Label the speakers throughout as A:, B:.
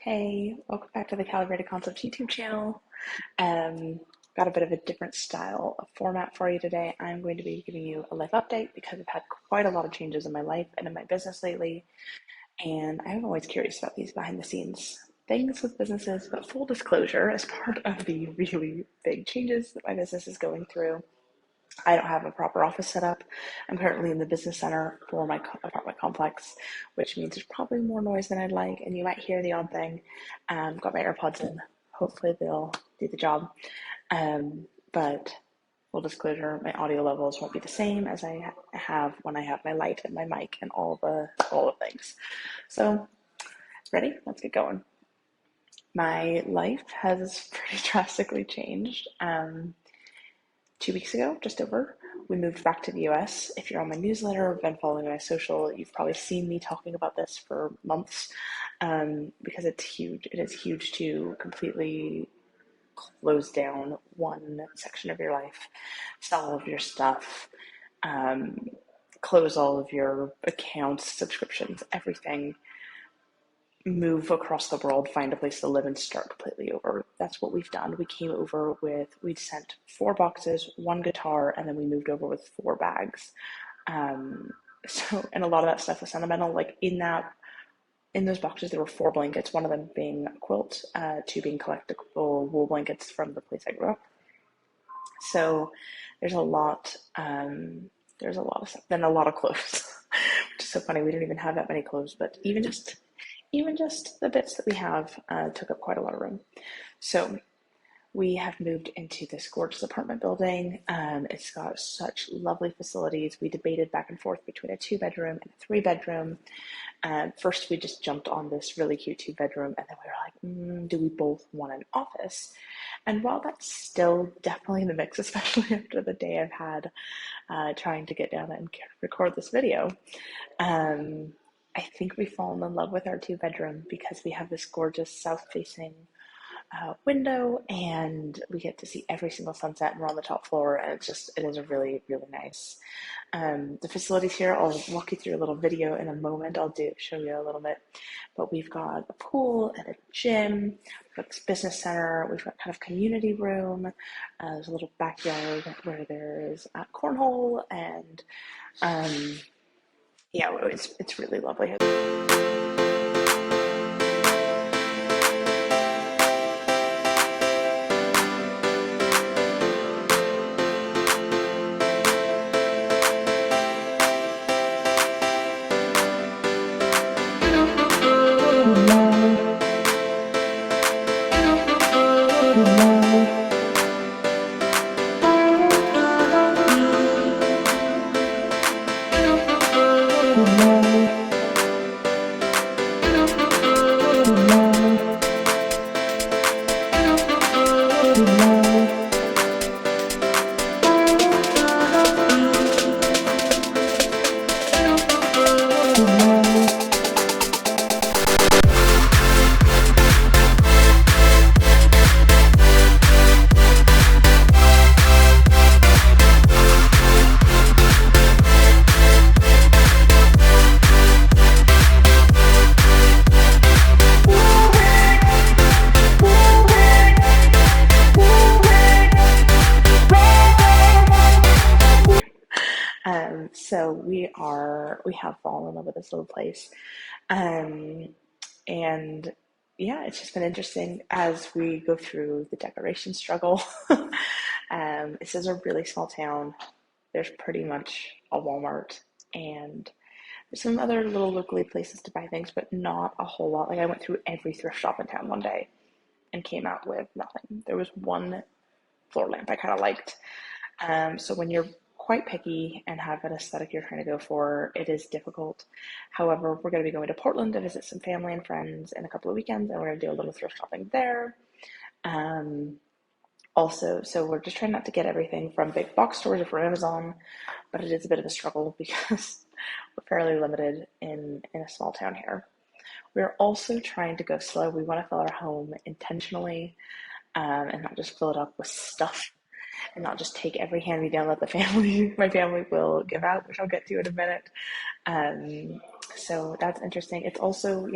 A: Hey, welcome back to the Calibrated Concepts YouTube channel. Um, got a bit of a different style of format for you today. I'm going to be giving you a life update because I've had quite a lot of changes in my life and in my business lately, and I'm always curious about these behind the scenes things with businesses. But full disclosure, as part of the really big changes that my business is going through, I don't have a proper office set up. I'm currently in the business center for my apartment complex, which means there's probably more noise than I'd like, and you might hear the odd thing. Got my AirPods in. Hopefully they'll do the job. But full disclosure, my audio levels won't be the same as I have when I have my light and my mic and all the things. So, ready? Let's get going. My life has pretty drastically changed. 2 weeks ago, just over, we moved back to the US. If you're on my newsletter or been following my social, you've probably seen me talking about this for months because it's huge. It is huge to completely close down one section of your life, sell all of your stuff, close all of your accounts, subscriptions, everything, move across the world, find a place to live, and start completely over. That's what we've done. We'd sent 4 boxes, 1 guitar, and then we moved over with 4 bags. And a lot of that stuff was sentimental. Like in those boxes, there were 4 blankets, one of them being a quilt, 2 being collectible wool blankets from the place I grew up. So there's a lot of stuff. Then a lot of clothes, which is so funny. We didn't even have that many clothes, but even just the bits that we have took up quite a lot of room. So we have moved into this gorgeous apartment building. It's got such lovely facilities. We debated back and forth between a 2-bedroom and a 3-bedroom. First, we just jumped on this really cute 2-bedroom, and then we were like, do we both want an office? And while that's still definitely in the mix, especially after the day I've had trying to get down and record this video, I think we've fallen in love with our 2-bedroom because we have this gorgeous south-facing window, and we get to see every single sunset, and we're on the top floor, and it is really, really nice. The facilities here, I'll walk you through a little video in a moment. Show you a little bit, but we've got a pool and a gym, we've got this business center, we've got kind of community room, there's a little backyard where there's cornhole, and yeah, it's really lovely. So we have fallen in love with this little place. And yeah, it's just been interesting as we go through the decoration struggle. This is a really small town. There's pretty much a Walmart, and there's some other little locally places to buy things, but not a whole lot. Like I went through every thrift shop in town one day and came out with nothing. There was one floor lamp I kind of liked. So when you're quite picky and have an aesthetic you're trying to go for, it is difficult. However, we're going to be going to Portland to visit some family and friends in a couple of weekends, and we're going to do a little thrift shopping there. So we're just trying not to get everything from big box stores or from Amazon, but it is a bit of a struggle because we're fairly limited in a small town here. We're also trying to go slow. We want to fill our home intentionally and not just fill it up with stuff and not just take every hand-me-down that my family will give out, which I'll get to in a minute. So that's interesting. It's also,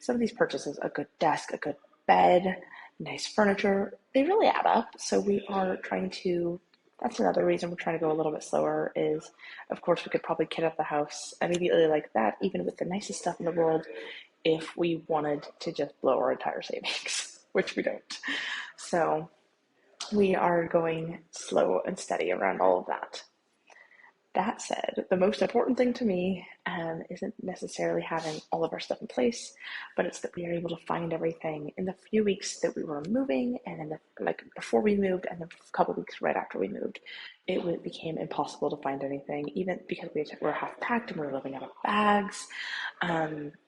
A: some of these purchases, a good desk, a good bed, nice furniture, they really add up. So we are trying to, that's another reason we're trying to go a little bit slower is, of course, we could probably kit up the house immediately like that, even with the nicest stuff in the world, if we wanted to just blow our entire savings, which we don't. So we are going slow and steady around all of that. That said, the most important thing to me isn't necessarily having all of our stuff in place, but it's that we are able to find everything in the few weeks that we were moving, and in the like before we moved, and the couple weeks right after we moved, it became impossible to find anything, even because we were half packed and we were living out of bags.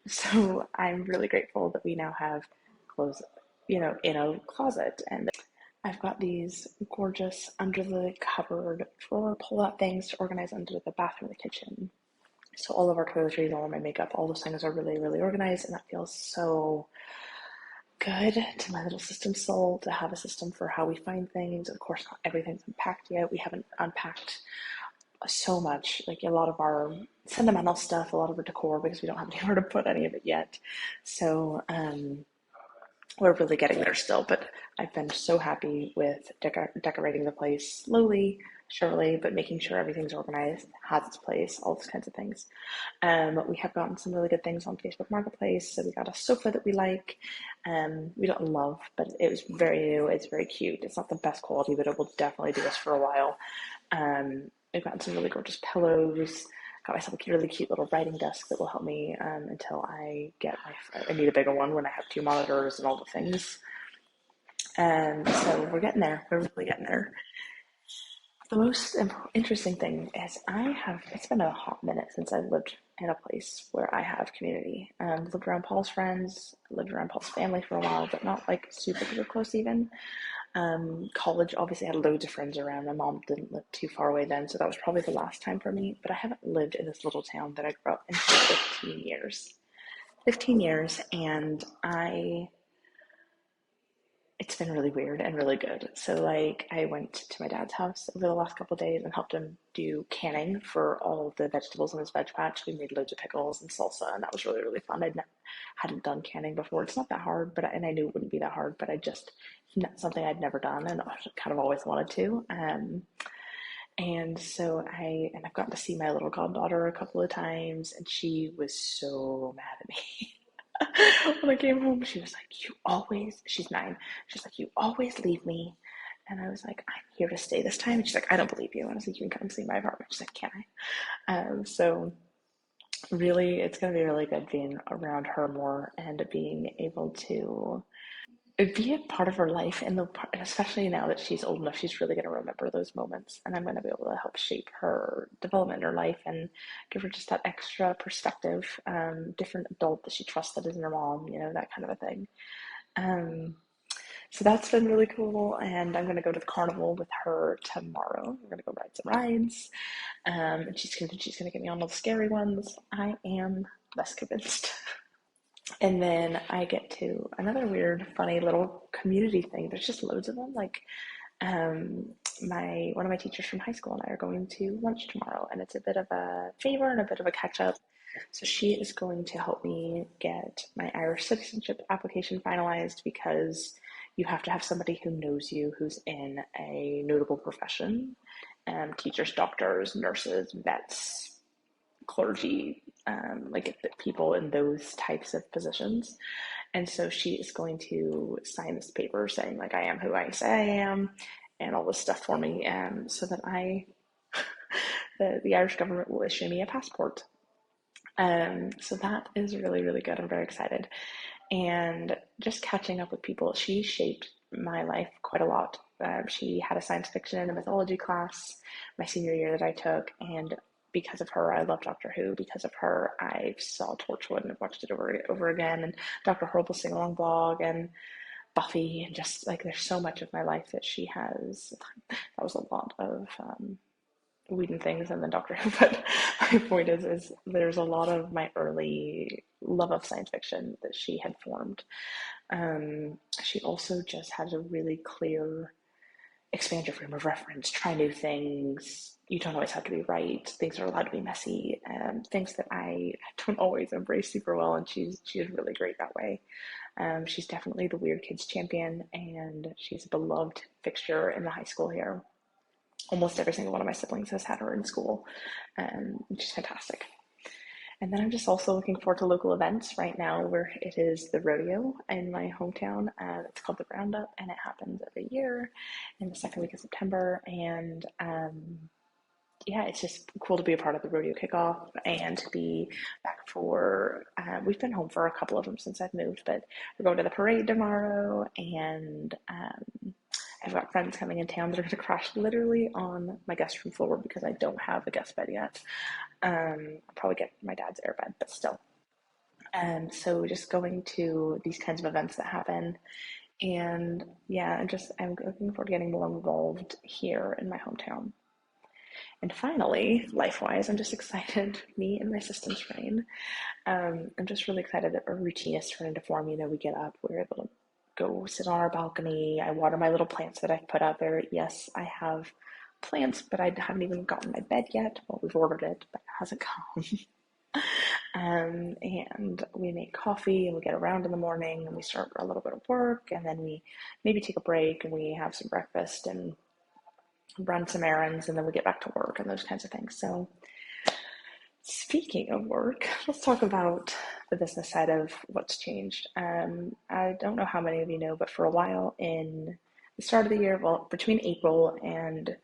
A: So I'm really grateful that we now have clothes, in a closet, and I've got these gorgeous under the cupboard drawer pull-out things to organize under the bathroom and the kitchen. So all of our toiletries, all of my makeup, all those things are really, really organized, and that feels so good to my little system soul to have a system for how we find things. Of course, not everything's unpacked yet. We haven't unpacked so much, like a lot of our sentimental stuff, a lot of our decor, because we don't have anywhere to put any of it yet. So we're really getting there still, but I've been so happy with decorating the place slowly, surely, but making sure everything's organized, has its place, all those kinds of things. We have gotten some really good things on Facebook Marketplace. So we got a sofa that we like. We don't love, but it was very new. It's very cute. It's not the best quality, but it will definitely do us for a while. I've gotten some really gorgeous pillows. Got myself a really cute little writing desk that will help me until I get I need a bigger one when I have 2 monitors and all the things. So we're getting there. We're really getting there. The most interesting thing is it's been a hot minute since I've lived in a place where I have community. Lived around Paul's friends, lived around Paul's family for a while, but not like super, super close even. College obviously had loads of friends around. My mom didn't live too far away then, so that was probably the last time for me. But I haven't lived in this little town that I grew up in for 15 years. 15 years, and it's been really weird and really good. So like I went to my dad's house over the last couple of days and helped him do canning for all of the vegetables in his veg patch. We made loads of pickles and salsa, and that was really, really fun. Hadn't done canning before. It's not that hard, and I knew it wouldn't be that hard, but something I'd never done and I kind of always wanted to. And so I've gotten to see my little goddaughter a couple of times, and she was so mad at me. When I came home, she was like, she's 9. She's like, you always leave me. And I was like, I'm here to stay this time. And she's like, I don't believe you. And I was like, you can come see my apartment. She's like, can I? So really, it's going to be really good being around her more and being able to be a part of her life, and especially now that she's old enough, she's really going to remember those moments, and I'm going to be able to help shape her development in her life and give her just that extra perspective, different adult that she trusts that isn't her mom, that kind of a thing. So that's been really cool, and I'm going to go to the carnival with her tomorrow. We're going to go ride some rides, and she's going to get me on all the scary ones. I am less convinced. And then I get to another weird, funny little community thing. There's just loads of them. Like, one of my teachers from high school and I are going to lunch tomorrow, and it's a bit of a favor and a bit of a catch up. So she is going to help me get my Irish citizenship application finalized, because you have to have somebody who knows you, who's in a notable profession. Teachers, doctors, nurses, vets, clergy, like people in those types of positions. And so she is going to sign this paper saying like I am who I say I am, and all this stuff for me, so that the Irish government will issue me a passport. So that is really, really good. I'm very excited. And just catching up with people, she shaped my life quite a lot. She had a science fiction and a mythology class my senior year that I took, and because of her, I love Doctor Who. Because of her, I saw Torchwood and I've watched it over again, and Dr. Horrible Sing Along blog, and Buffy, and just like there's so much of my life that she has. That was a lot of Whedon things and then Doctor Who, but my point is there's a lot of my early love of science fiction that she had formed. She also just has a really clear expand your frame of reference, try new things. You don't always have to be right. Things are allowed to be messy. Things that I don't always embrace super well, and she's really great that way. She's definitely the weird kids champion, and she's a beloved fixture in the high school here. Almost every single one of my siblings has had her in school, and she's fantastic. And then I'm just also looking forward to local events right now where it is the rodeo in my hometown. It's called the Roundup, and it happens every year in the second week of September. And yeah, it's just cool to be a part of the rodeo kickoff and to be back for. We've been home for a couple of them since I've moved, but we're going to the parade tomorrow, and I've got friends coming in town that are going to crash literally on my guest room floor because I don't have a guest bed yet. I'll probably get my dad's airbed, but still. So just going to these kinds of events that happen, and yeah, I'm looking forward to getting more involved here in my hometown. And finally, life-wise, I'm just excited. Me and my systems train. I'm just really excited that our routine is starting to form. You know, we get up, we're able to go sit on our balcony. I water my little plants that I've put out there. Yes, I have plants, but I haven't even gotten my bed yet. Well, we've ordered it, but it hasn't come. And we make coffee and we get around in the morning and we start a little bit of work and then we maybe take a break and we have some breakfast and run some errands and then we get back to work and those kinds of things. So speaking of work, let's talk about the business side of what's changed. I don't know how many of you know, but for a while in the start of the year, well, between April and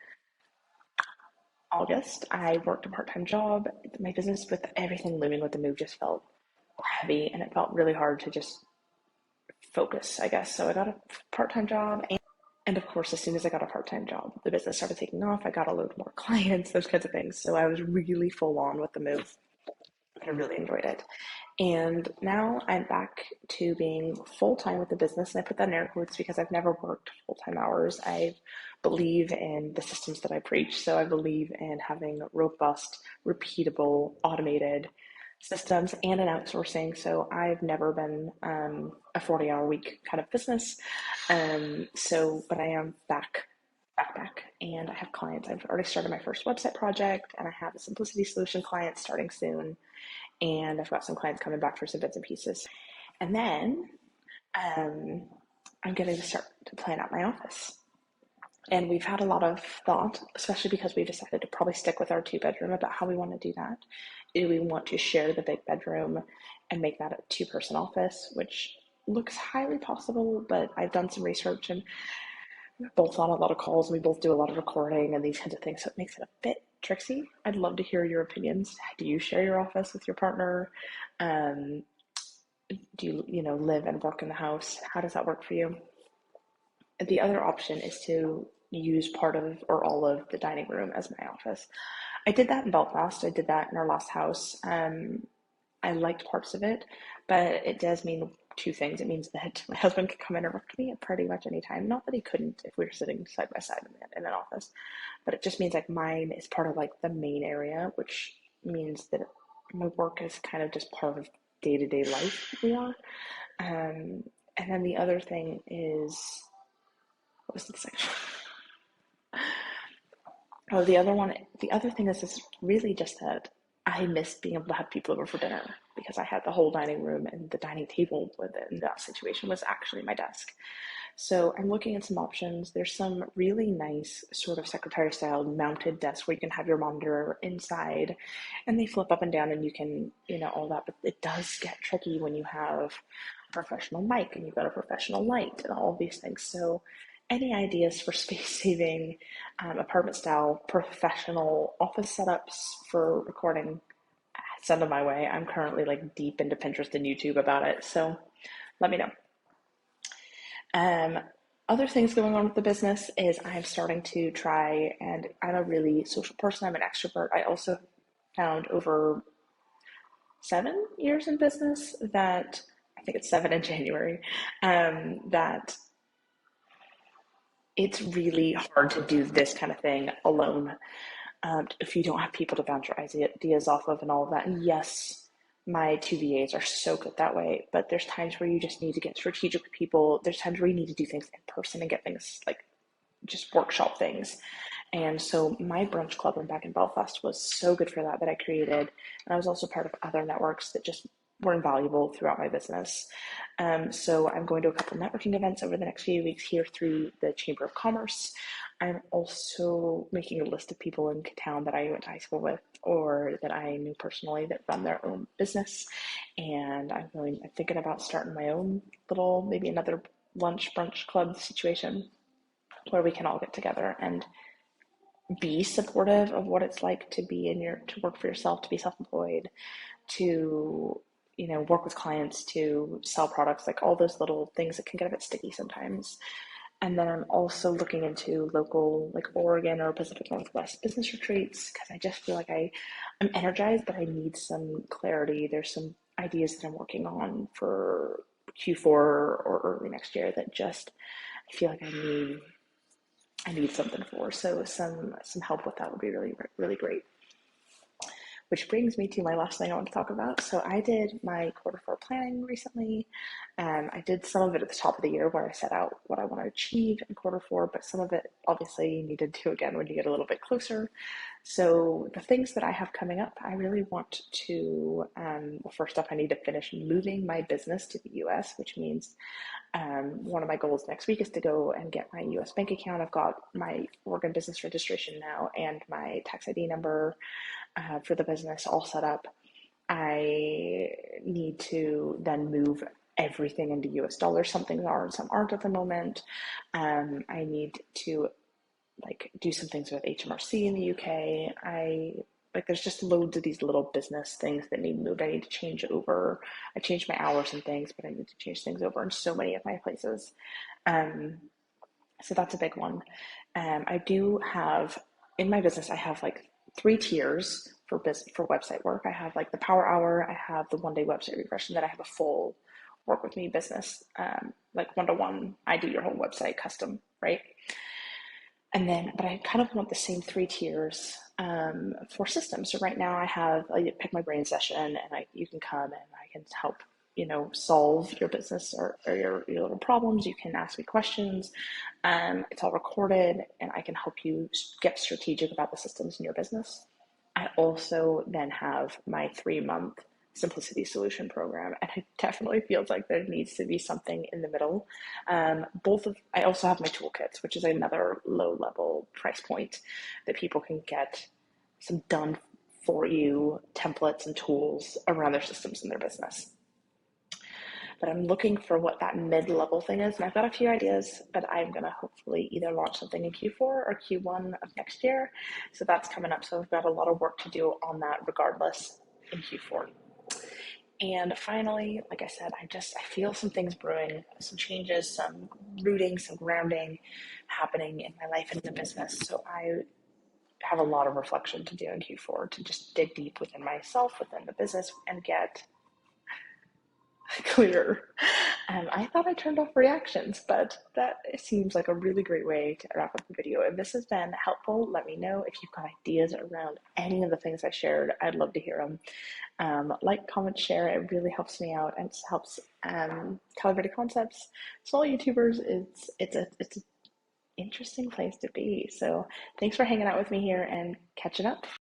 A: August, I worked a part-time job. My business, with everything looming with the move, just felt heavy and it felt really hard to just focus, I guess. So I got a part-time job, and of course, as soon as I got a part-time job, the business started taking off. I got a load more clients, those kinds of things. So I was really full on with the move. I really enjoyed it. And now I'm back to being full time with the business. And I put that in air quotes because I've never worked full time hours. I believe in the systems that I preach. So I believe in having robust, repeatable, automated systems and an outsourcing. So I've never been a 40-hour week kind of business. But I am back, and I have clients. I've already started my first website project, and I have a simplicity solution client starting soon. And I've got some clients coming back for some bits and pieces. And then I'm getting to start to plan out my office. And we've had a lot of thought, especially because we've decided to probably stick with our 2-bedroom, about how we want to do that. Do we want to share the big bedroom and make that a 2-person office, which looks highly possible, but I've done some research and we're both on a lot of calls. We both do a lot of recording and these kinds of things, so it makes it a bit tricksy. I'd love to hear your opinions. Do you share your office with your partner? Do you live and work in the house? How does that work for you? The other option is to use part of or all of the dining room as my office. I did that in Belfast. I did that in our last house. I liked parts of it, but it does mean two things. It means that my husband could come interrupt me at pretty much any time. Not that he couldn't if we were sitting side by side in an office, but it just means like mine is part of like the main area, which means that my work is kind of just part of day-to-day life that we are. And then the other thing is, what was the second? Oh, the other thing is really just that I miss being able to have people over for dinner because I had the whole dining room and the dining table in that situation was actually my desk. So I'm looking at some options. There's some really nice sort of secretary style mounted desks where you can have your monitor inside and they flip up and down and you can, all that. But it does get tricky when you have a professional mic and you've got a professional light and all of these things. So any ideas for space saving, apartment style, professional office setups for recording, send them my way. I'm currently like deep into Pinterest and YouTube about it. So let me know. Other things going on with the business is I'm starting to try, and I'm a really social person. I'm an extrovert. I also found over 7 years in business that, I think it's 7 in January, that it's really hard to do this kind of thing alone if you don't have people to bounce your ideas off of and all of that. And yes, my 2 VAs are so good that way, but there's times where you just need to get strategic with people. There's times where you need to do things in person and get things like just workshop things. And so my brunch club back in Belfast was so good for that I created. And I was also part of other networks that just were invaluable throughout my business. So I'm going to a couple networking events over the next few weeks here through the Chamber of Commerce. I'm also making a list of people in town that I went to high school with or that I knew personally that run their own business. And I'm thinking about starting my own little, maybe another lunch brunch club situation where we can all get together and be supportive of what it's like to be to work for yourself, to be self-employed, to work with clients, to sell products, like all those little things that can get a bit sticky sometimes. And then I'm also looking into local, like Oregon or Pacific Northwest business retreats, because I just feel like I'm energized, but I need some clarity. There's some ideas that I'm working on for Q4 or early next year that just I feel like I need something for. So some help with that would be really, really great. Which brings me to my last thing I want to talk about. So I did my Q4 planning recently. I did some of it at the top of the year where I set out what I want to achieve in Q4, but some of it obviously you need to do again when you get a little bit closer. So the things that I have coming up, I really want to, well, first up, I need to finish moving my business to the US, which means one of my goals next week is to go and get my US bank account. I've got my Oregon business registration now and my tax ID number for the business all set up. I need to then move everything into US dollars. Some things are and some aren't at the moment. I need to do some things with HMRC in the UK. There's just loads of these little business things that need moved. I need to change over. I changed my hours and things, but I need to change things over in so many of my places. So that's a big one. I do have in my business, I have like 3 tiers for website work. I have like the power hour, I have the 1 day website refresh, and then I have a full work with me business, like one-to-one. I do your whole website custom, right? And then, but I kind of want the same 3 tiers for systems. So right now I pick my brain session and you can come and I can help, solve your business or your little problems. You can ask me questions. It's all recorded and I can help you get strategic about the systems in your business. I also then have my 3-month simplicity solution program, and it definitely feels like there needs to be something in the middle. I also have my toolkits, which is another low level price point that people can get some done for you templates and tools around their systems in their business. But I'm looking for what that mid-level thing is, and I've got a few ideas, but I'm going to hopefully either launch something in Q4 or Q1 of next year. So that's coming up. So I've got a lot of work to do on that regardless in Q4. And finally, like I said, I feel some things brewing, some changes, some rooting, some grounding happening in my life and in the business. So I have a lot of reflection to do in Q4 to just dig deep within myself, within the business, and get clear. I thought I turned off reactions, but that seems like a really great way to wrap up the video. If this has been helpful, let me know. If you've got ideas around any of the things I shared, I'd love to hear them. Like, comment, share. It really helps me out and helps Calibrated Concepts. Small YouTubers, it's an interesting place to be. So thanks for hanging out with me here and catching up.